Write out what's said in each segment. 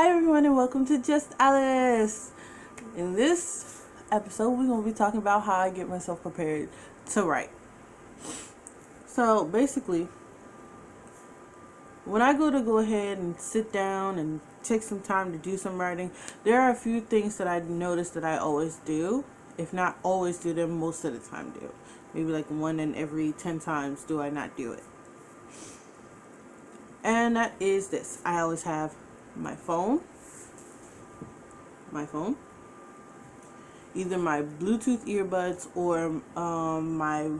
Hi everyone and welcome to Just Alice. In this episode we're going to be talking about how I get myself prepared to write. So basically, when I go ahead and sit down and take some time to do some writing, there are a few things that I notice that I always do. If not always do them, most of the time do. Maybe like 1 in every 10 times do I not do it. And that is this. I always have my phone, either my Bluetooth earbuds or my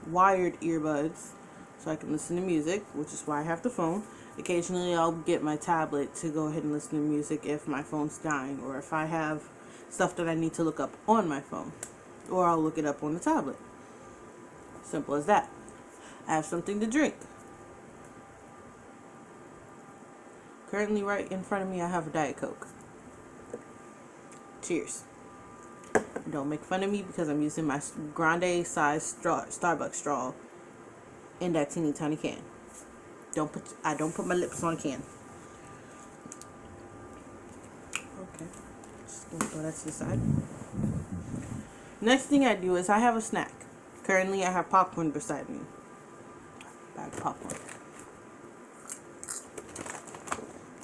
wired earbuds, so I can listen to music, which is why I have the phone. Occasionally I'll get my tablet to go ahead and listen to music if my phone's dying, or if I have stuff that I need to look up on my phone, or I'll look it up on the tablet. Simple as that. I have something to drink. Currently right in front of me I have a Diet Coke. Cheers. Don't make fun of me because I'm using my grande size straw, Starbucks straw in that teeny tiny can. I don't put my lips on a can. Okay. Just gonna throw that to the side. Next thing I do is I have a snack. Currently I have popcorn beside me. Bag of popcorn.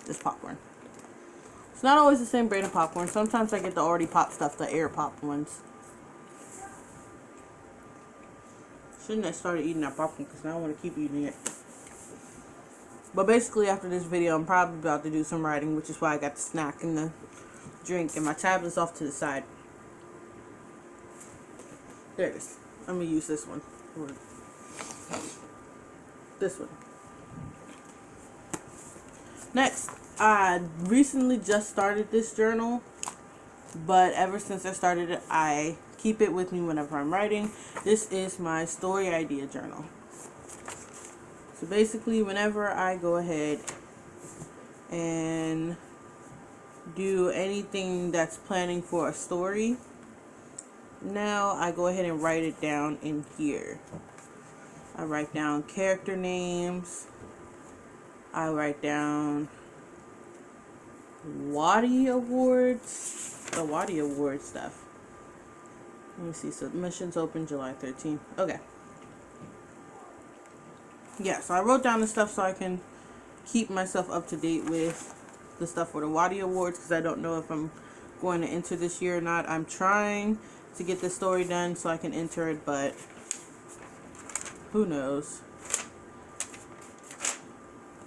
This popcorn. It's not always the same brand of popcorn. Sometimes I get the already popped stuff, the air popped ones. Shouldn't have started eating that popcorn because now I want to keep eating it. But basically after this video I'm probably about to do some writing, which is why I got the snack and the drink, and my tablet's off to the side. There it is. I'm going to use this one. This one. Next, I recently just started this journal, but ever since I started it, I keep it with me whenever I'm writing. This is my story idea journal. So basically, whenever I go ahead and do anything that's planning for a story, now I go ahead and write it down in here. I write down character names. I write down Waddy Awards, the Waddy Award stuff. Let me see. Submissions open July 13th. Okay. Yeah, so I wrote down the stuff so I can keep myself up to date with the stuff for the Waddy Awards, because I don't know if I'm going to enter this year or not. I'm trying to get the story done so I can enter it, but who knows.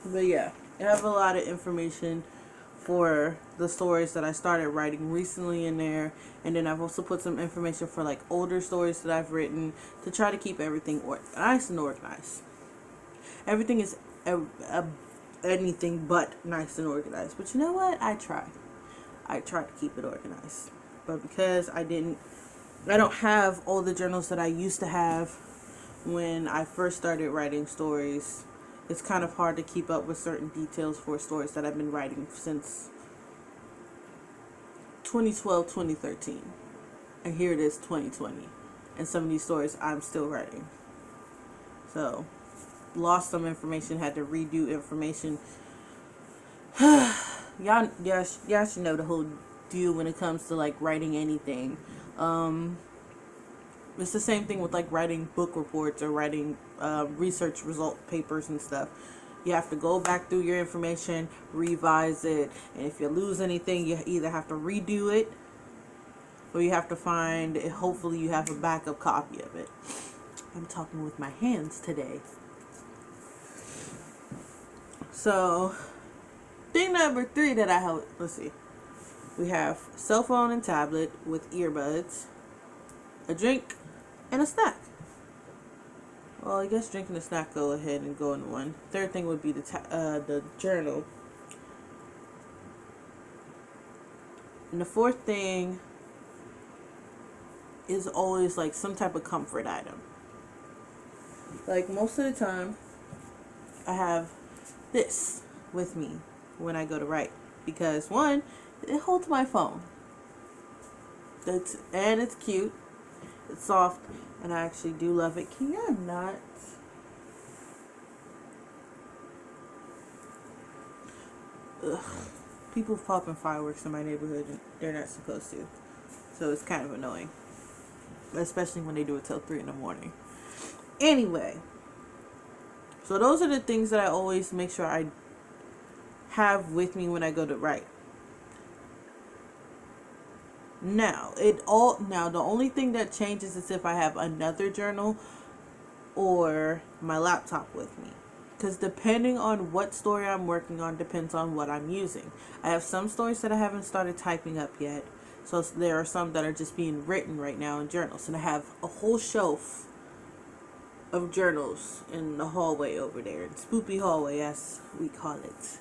But yeah, I have a lot of information for the stories that I started writing recently in there, and then I've also put some information for like older stories that I've written to try to keep everything nice and organized. Everything is anything but nice and organized, but you know what? I try to keep it organized, but because I don't have all the journals that I used to have when I first started writing stories. It's kind of hard to keep up with certain details for stories that I've been writing since 2012, 2013. And here it is, 2020. And some of these stories I'm still writing. So, lost some information, had to redo information. Y'all should know the whole deal when it comes to like writing anything. It's the same thing with like writing book reports or writing research result papers and stuff. You have to go back through your information, revise it, and if you lose anything, you either have to redo it or you have to find, hopefully you have a backup copy of it. I'm talking with my hands today. So, thing number 3 that I have, let's see. We have cell phone and tablet with earbuds, a drink, and a snack. Well, I guess drink and a snack go ahead and go in one. Third thing would be the journal. And the fourth thing is always like some type of comfort item. Like most of the time, I have this with me when I go to write. Because one, it holds my phone. And it's cute. It's soft, and I actually do love it. Can you not? Ugh. people popping fireworks in my neighborhood and they're not supposed to. So it's kind of annoying. Especially when they do it till 3 in the morning. Anyway. So those are the things that I always make sure I have with me when I go to write. Now the only thing that changes is if I have another journal or my laptop with me. Because depending on what story I'm working on depends on what I'm using. I have some stories that I haven't started typing up yet. So there are some that are just being written right now in journals. And I have a whole shelf of journals in the hallway over there. In Spoopy Hallway, as we call it.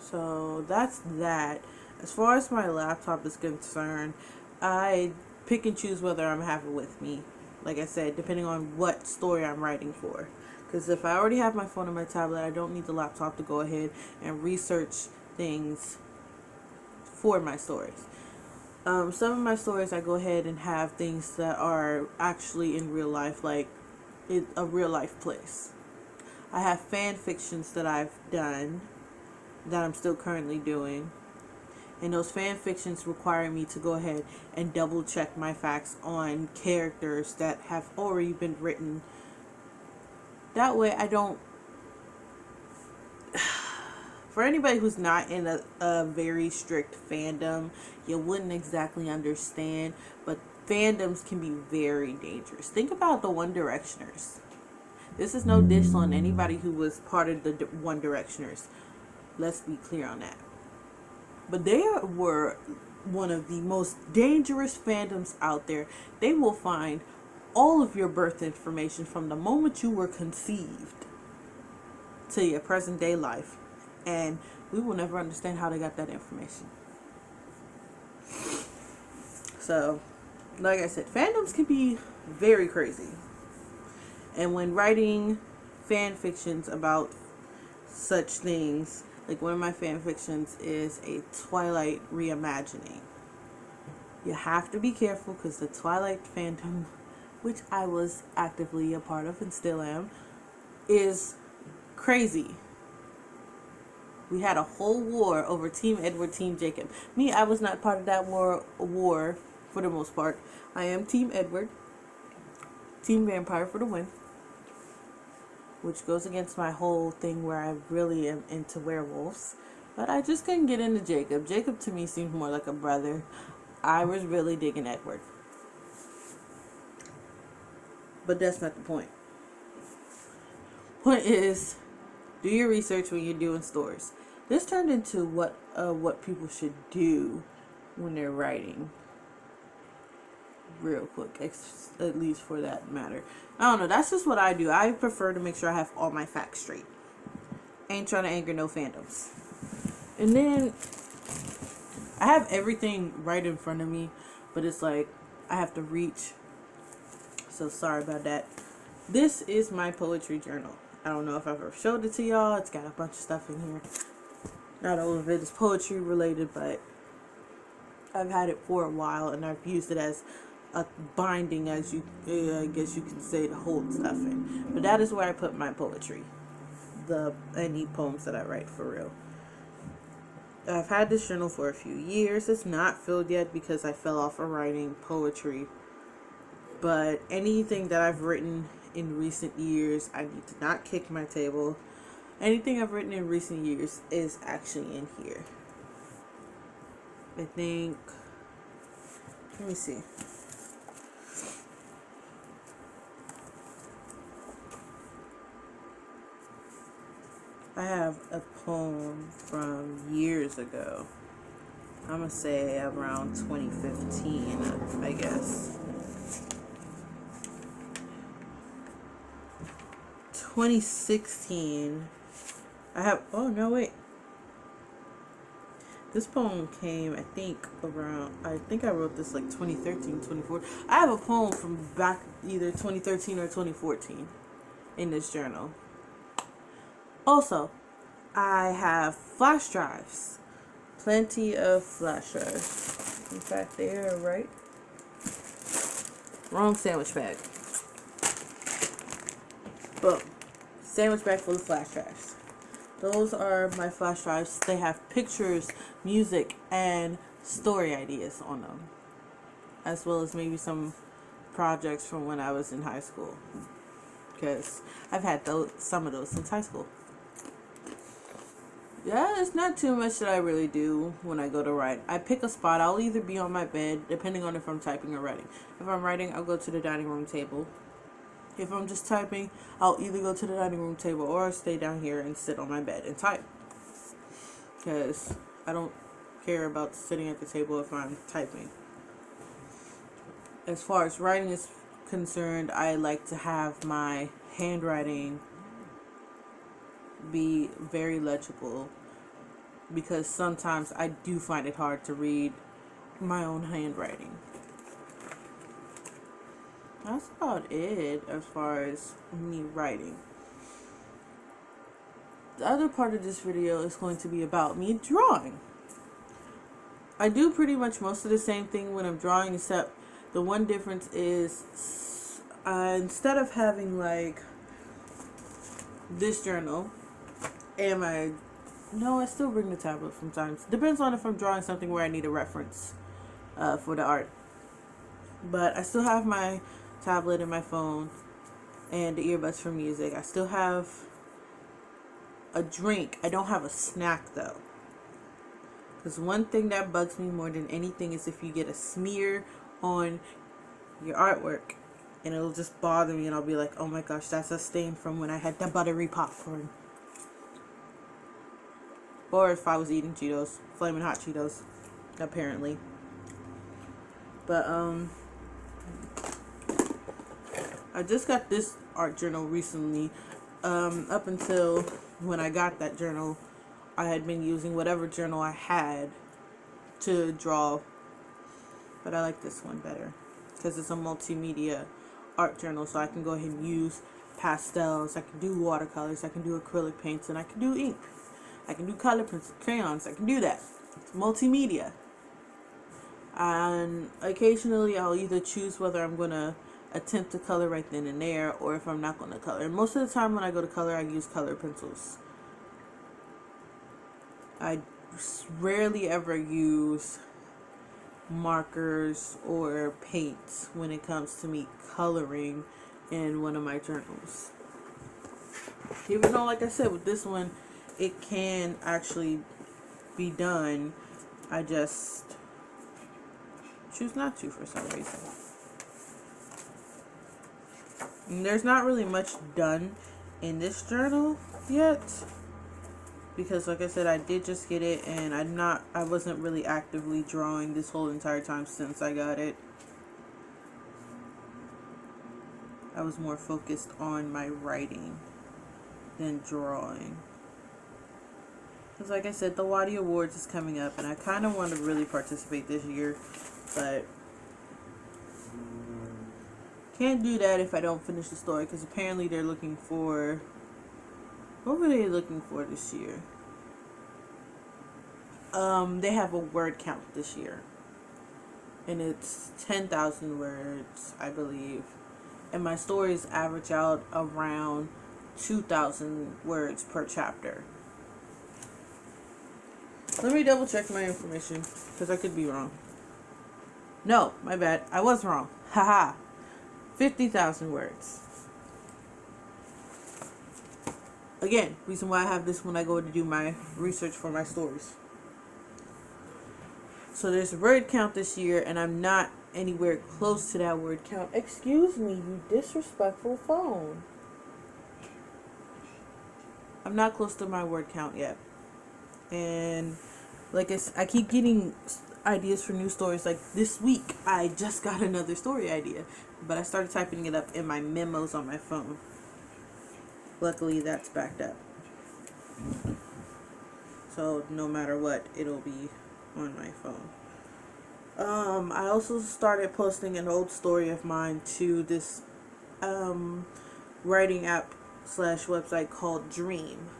So that's that. As far as my laptop is concerned, I pick and choose whether I'm having it with me. Like I said, depending on what story I'm writing for. Because if I already have my phone and my tablet, I don't need the laptop to go ahead and research things for my stories. Some of my stories I go ahead and have things that are actually in real life, like a real life place. I have fan fictions that I've done that I'm still currently doing. And those fan fictions require me to go ahead and double check my facts on characters that have already been written. That way I don't... For anybody who's not in a very strict fandom, you wouldn't exactly understand. But fandoms can be very dangerous. Think about the One Directioners. This is no diss on anybody who was part of the One Directioners. Let's be clear on that. But they were one of the most dangerous fandoms out there. They will find all of your birth information from the moment you were conceived to your present day life. And we will never understand how they got that information. So, like I said, fandoms can be very crazy. And when writing fan fictions about such things, like one of my fan fictions is a Twilight reimagining. You have to be careful because the Twilight fandom, which I was actively a part of and still am, is crazy. We had a whole war over Team Edward, Team Jacob. Me, I was not part of that war for the most part. I am Team Edward. Team Vampire for the win. Which goes against my whole thing where I really am into werewolves. But I just couldn't get into Jacob. Jacob to me seemed more like a brother. I was really digging Edward. But that's not the point. Point is, do your research when you're doing stories. This turned into what people should do when they're writing. Real quick, at least for that matter. I don't know, that's just what I do. I prefer to make sure I have all my facts straight. Ain't trying to anger no fandoms. And then I have everything right in front of me, but it's like I have to reach. So sorry about that. This is my poetry journal. I don't know if I've ever showed it to y'all. It's got a bunch of stuff in here. Not all of it is poetry related, but I've had it for a while and I've used it as a binding, as you I guess you could say, to hold stuff in. But that is where I put my poetry, any poems that I write for real. I've had this journal for a few years. It's not filled yet because I fell off of writing poetry. But anything that I've written in recent years, I need to not kick my table. Anything I've written in recent years is actually in here. I think, let me see. I have a poem from years ago. I'm going to say around 2015, I guess. 2016. Oh no, wait. This poem came, I think I wrote this like 2013, 2014. I have a poem from back either 2013 or 2014 in this journal. Also, I have flash drives. Plenty of flash drives. In fact, they are right. Wrong sandwich bag. Boom. sandwich bag full of flash drives. Those are my flash drives. They have pictures, music, and story ideas on them, as well as maybe some projects from when I was in high school, because I've had some of those since high school. Yeah, it's not too much that I really do when I go to write. I pick a spot. I'll either be on my bed, depending on if I'm typing or writing. If I'm writing, I'll go to the dining room table. If I'm just typing, I'll either go to the dining room table or stay down here and sit on my bed and type. Because I don't care about sitting at the table if I'm typing. As far as writing is concerned, I like to have my handwriting be very legible, because sometimes I do find it hard to read my own handwriting. That's about it as far as me writing. The other part of this video is going to be about me drawing. I do pretty much most of the same thing when I'm drawing, except the one difference is instead of having like this journal and I still bring the tablet sometimes. Depends on if I'm drawing something where I need a reference for the art. But I still have my tablet and my phone and the earbuds for music. I still have a drink. I don't have a snack though. Because one thing that bugs me more than anything is if you get a smear on your artwork, and it'll just bother me, and I'll be like, oh my gosh, that's a stain from when I had the buttery popcorn. Or if I was eating Cheetos, Flamin' Hot Cheetos, apparently. But I just got this art journal recently. Up until when I got that journal, I had been using whatever journal I had to draw. But I like this one better because it's a multimedia art journal, so I can go ahead and use pastels, I can do watercolors, I can do acrylic paints, and I can do ink. I can do color pencils, crayons, I can do that. It's multimedia. And occasionally I'll either choose whether I'm going to attempt to color right then and there, or if I'm not going to color. And most of the time when I go to color, I use color pencils. I rarely ever use markers or paints when it comes to me coloring in one of my journals. Even though, like I said, with this one, it can actually be done. I just choose not to for some reason. And there's not really much done in this journal yet, because like I said, I did just get it, and I wasn't really actively drawing this whole entire time since I got it. I was more focused on my writing than drawing. Because like I said, the Waddy Awards is coming up, and I kind of want to really participate this year, but can't do that if I don't finish the story, because apparently they're looking for, what were they looking for this year? They have a word count this year, and it's 10,000 words, I believe, and my stories average out around 2,000 words per chapter. Let me double check my information, because I could be wrong. No, my bad, I was wrong. Haha. 50,000 words. Again, reason why I have this when I go to do my research for my stories. So there's a word count this year, and I'm not anywhere close to that word count. Excuse me, you disrespectful phone. I'm not close to my word count yet. And like I keep getting ideas for new stories. Like this week, I just got another story idea, but I started typing it up in my memos on my phone. Luckily, that's backed up. So no matter what, it'll be on my phone. I also started posting an old story of mine to this writing app / website called Dream.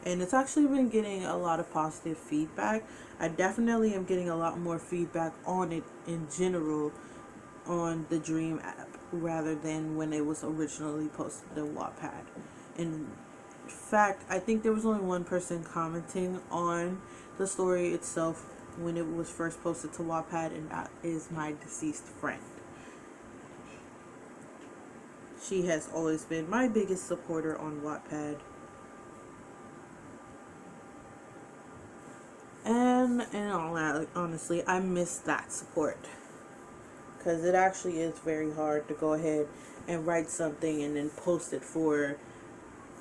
And it's actually been getting a lot of positive feedback. I definitely am getting a lot more feedback on it in general on the Dream app rather than when it was originally posted in Wattpad. And fact, I think there was only one person commenting on the story itself when it was first posted to Wattpad, and that is my deceased friend. She has always been my biggest supporter on Wattpad. And honestly, I miss that support. Because it actually is very hard to go ahead and write something and then post it for,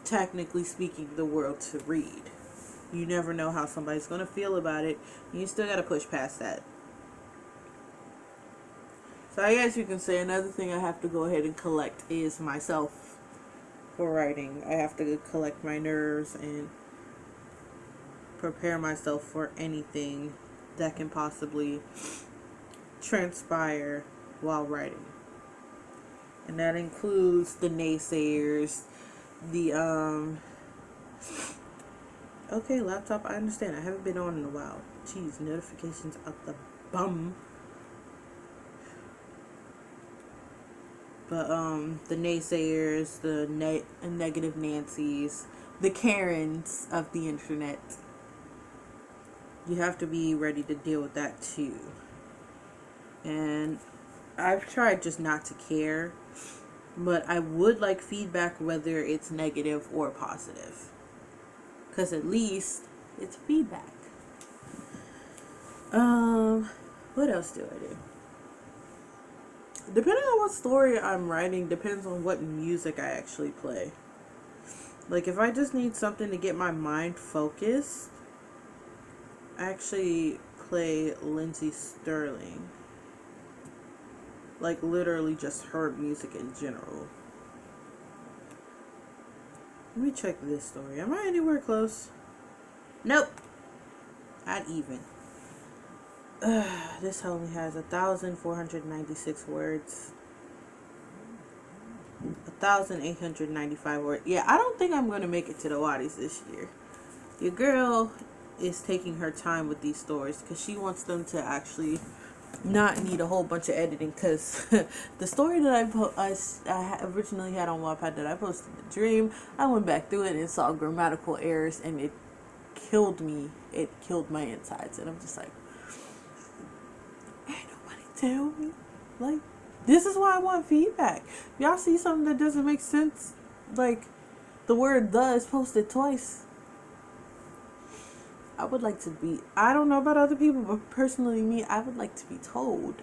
technically speaking, the world to read. You never know how somebody's going to feel about it. And you still got to push past that. So I guess you can say another thing I have to go ahead and collect is myself for writing. I have to collect my nerves and prepare myself for anything that can possibly transpire while writing. And that includes the naysayers, the okay, laptop, I understand. I haven't been on in a while. Jeez, notifications up the bum. But the naysayers, the negative Nancys, the Karens of the internet. You have to be ready to deal with that too. And I've tried just not to care, but I would like feedback, whether it's negative or positive, because at least it's feedback. What else do I do? Depending on what story I'm writing, depends on what music I actually play. Like, if I just need something to get my mind focused, I actually play Lindsey Sterling. Like, literally just her music in general. Let me check this story. Am I anywhere close? Nope. Not even. This only has 1,496 words. 1,895 words. Yeah, I don't think I'm going to make it to the Waddies this year. Your girl is taking her time with these stories because she wants them to actually not need a whole bunch of editing, because the story that I originally had on Wattpad that I posted in Dream, I went back through it and saw grammatical errors, and it killed me. It killed my insides, and I'm just like, ain't nobody tell me. Like, this is why I want feedback. If y'all see something that doesn't make sense, like the word "the" is posted twice, I would like to be, I don't know about other people, but personally me, I would like to be told.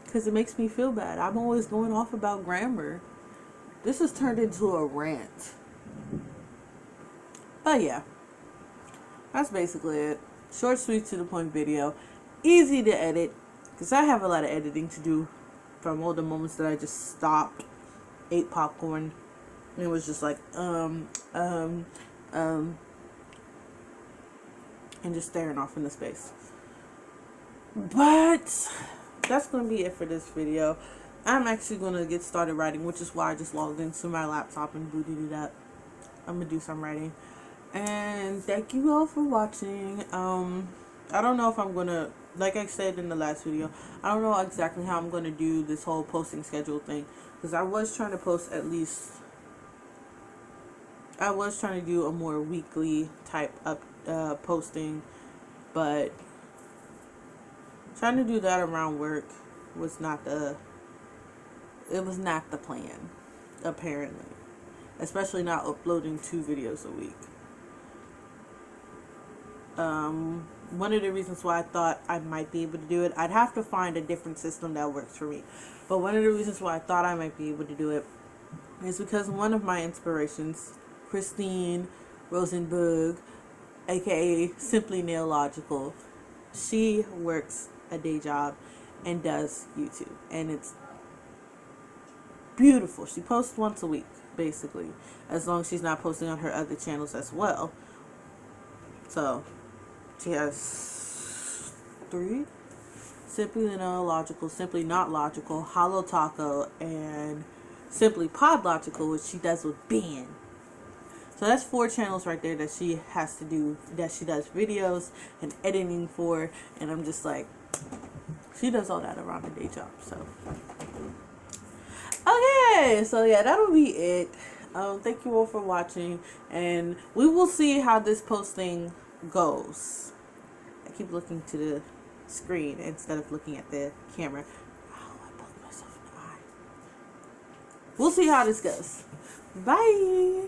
Because it makes me feel bad. I'm always going off about grammar. This has turned into a rant. But yeah, that's basically it. Short, sweet, to the point video. Easy to edit, because I have a lot of editing to do from all the moments that I just stopped, ate popcorn, and it was just like, and just staring off into space. But that's going to be it for this video. I'm actually going to get started writing, which is why I just logged into my laptop and booted it up. I'm going to do some writing. And thank you all for watching. I don't know if I'm going to, like I said in the last video, I don't know exactly how I'm going to do this whole posting schedule thing. Because I was trying to post at least, I was trying to do a more weekly type up posting, but trying to do that around work was not the plan, apparently, especially not uploading 2 videos a week. One of the reasons why I thought I might be able to do it, I'd have to find a different system that works for me, but one of the reasons why I thought I might be able to do it is because one of my inspirations, Christine Rosenberg, aka Simply Nailogical, she works a day job and does YouTube, and it's beautiful. She posts once a week, basically, as long as she's not posting on her other channels as well. So she has 3: Simply Nailogical, Simply Not Logical, Hollow Taco, and Simply Podlogical, which she does with Ben. So that's 4 channels right there that she has to do, that she does videos and editing for, and I'm just like, she does all that around her day job. So okay, so yeah, that'll be it. Thank you all for watching, and we will see how this posting goes. I keep looking to the screen instead of looking at the camera. Oh, I poked myself in the eye. We'll see how this goes. Bye.